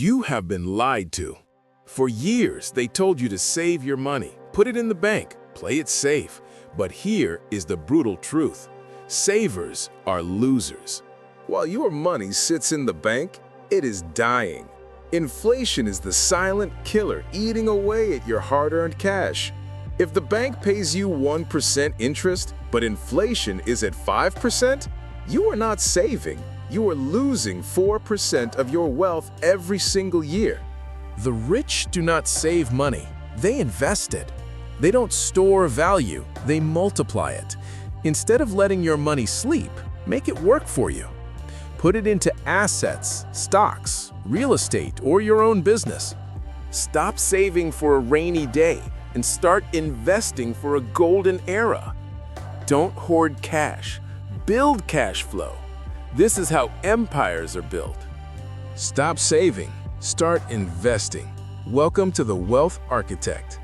You have been lied to. For years, they told you to save your money, put it in the bank, play it safe. But here is the brutal truth. Savers are losers. While your money sits in the bank, it is dying. Inflation is the silent killer eating away at your hard-earned cash. If the bank pays you 1% interest, but inflation is at 5%, you are not saving. You are losing 4% of your wealth every single year. The rich do not save money, they invest it. They don't store value, they multiply it. Instead of letting your money sleep, make it work for you. Put it into assets, stocks, real estate, or your own business. Stop saving for a rainy day and start investing for a golden era. Don't hoard cash, build cash flow. This is how empires are built. Stop saving, start investing. Welcome to the Wealth Architect.